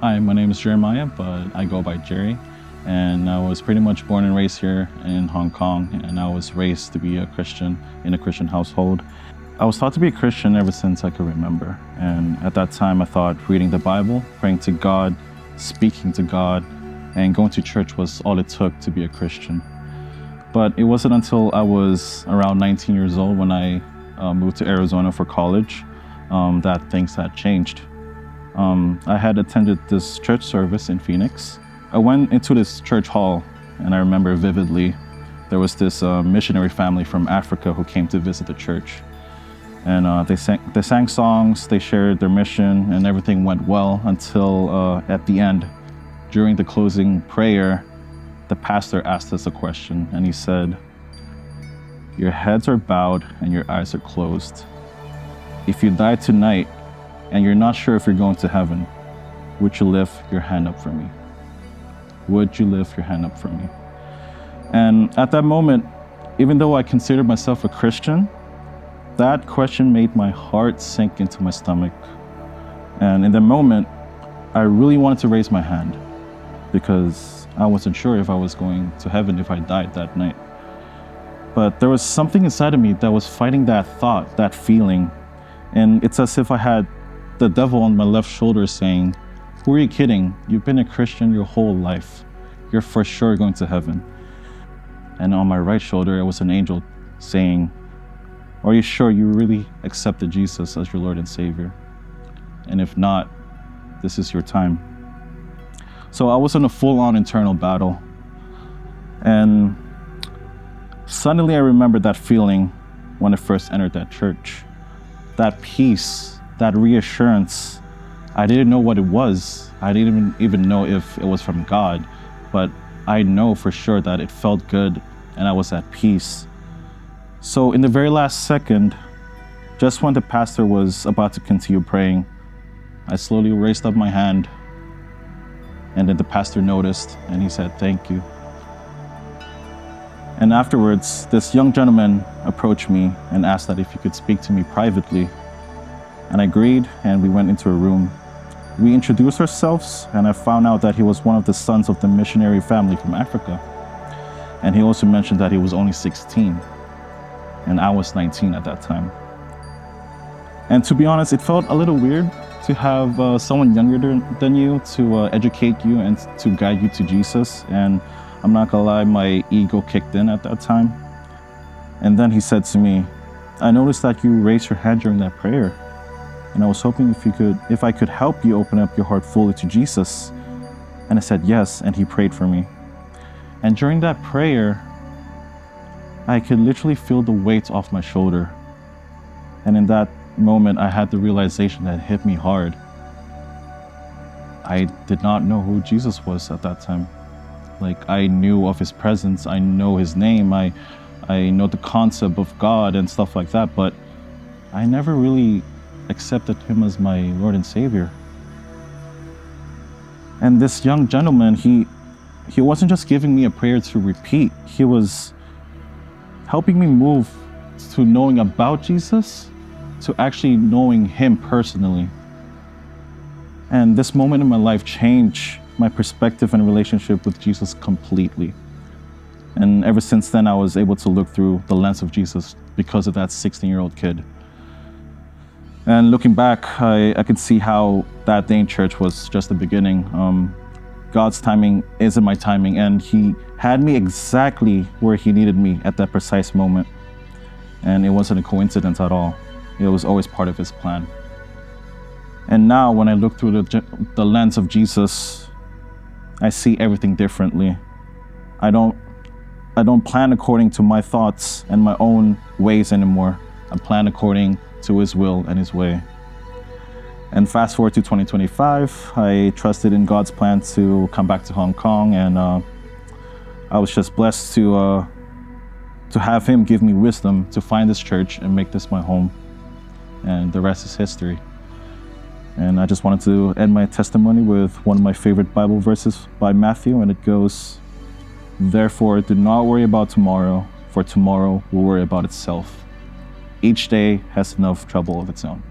Hi, my name is Jeremiah, but I go by Jerry. And I was pretty much born and raised here in Hong Kong, and I was raised to be a Christian in a Christian household. I was taught to be a Christian ever since I could remember. And at that time, I thought reading the Bible, praying to God, speaking to God, and going to church was all it took to be a Christian. But it wasn't until I was around 19 years old when I moved to Arizona for college that things had changed. I had attended this church service in Phoenix. I went into this church hall, and I remember vividly, there was this missionary family from Africa who came to visit the church. And they sang songs, they shared their mission, and everything went well until at the end, during the closing prayer, the pastor asked us a question, and he said, "Your heads are bowed and your eyes are closed. If you die tonight, and you're not sure if you're going to heaven, would you lift your hand up for me? Would you lift your hand up for me?" And at that moment, even though I considered myself a Christian, that question made my heart sink into my stomach. And in that moment, I really wanted to raise my hand because I wasn't sure if I was going to heaven if I died that night. But there was something inside of me that was fighting that thought, that feeling. And it's as if I had the devil on my left shoulder saying, "Who are you kidding? You've been a Christian your whole life. You're for sure going to heaven." And on my right shoulder, it was an angel saying, "Are you sure you really accepted Jesus as your Lord and Savior? And if not, this is your time." So I was in a full-on internal battle. And suddenly I remembered that feeling when I first entered that church. That peace, that reassurance. I didn't know what it was. I didn't even know if it was from God, but I know for sure that it felt good and I was at peace. So in the very last second, just when the pastor was about to continue praying, I slowly raised up my hand, and then the pastor noticed and he said, "Thank you." And afterwards, this young gentleman approached me and asked that if he could speak to me privately. And I agreed, and we went into a room. We introduced ourselves, and I found out that he was one of the sons of the missionary family from Africa. And he also mentioned that he was only 16, and I was 19 at that time. And to be honest, it felt a little weird to have someone younger than you to educate you and to guide you to Jesus. And I'm not gonna lie, my ego kicked in at that time. And then he said to me, "I noticed that you raised your hand during that prayer. And I was hoping if I could help you open up your heart fully to Jesus." And I said yes, and he prayed for me. And during that prayer, I could literally feel the weight off my shoulder. And in that moment, I had the realization that hit me hard. I did not know who Jesus was at that time. Like, I knew of his presence, I know his name, I know the concept of God and stuff like that, but I never really accepted him as my Lord and Savior. And this young gentleman, he wasn't just giving me a prayer to repeat, he was helping me move to knowing about Jesus, to actually knowing him personally. And this moment in my life changed my perspective and relationship with Jesus completely. And ever since then, I was able to look through the lens of Jesus because of that 16-year-old kid. And looking back, I could see how that day in church was just the beginning. God's timing isn't my timing, and he had me exactly where he needed me at that precise moment. And it wasn't a coincidence at all. It was always part of his plan. And now when I look through the lens of Jesus, I see everything differently. I don't plan according to my thoughts and my own ways anymore. I plan according to his will and his way. And fast forward to 2025, I trusted in God's plan to come back to Hong Kong, and I was just blessed to have him give me wisdom to find this church and make this my home. And the rest is history. And I just wanted to end my testimony with one of my favorite Bible verses by Matthew, and it goes, "Therefore, do not worry about tomorrow, for tomorrow will worry about itself. Each day has enough trouble of its own."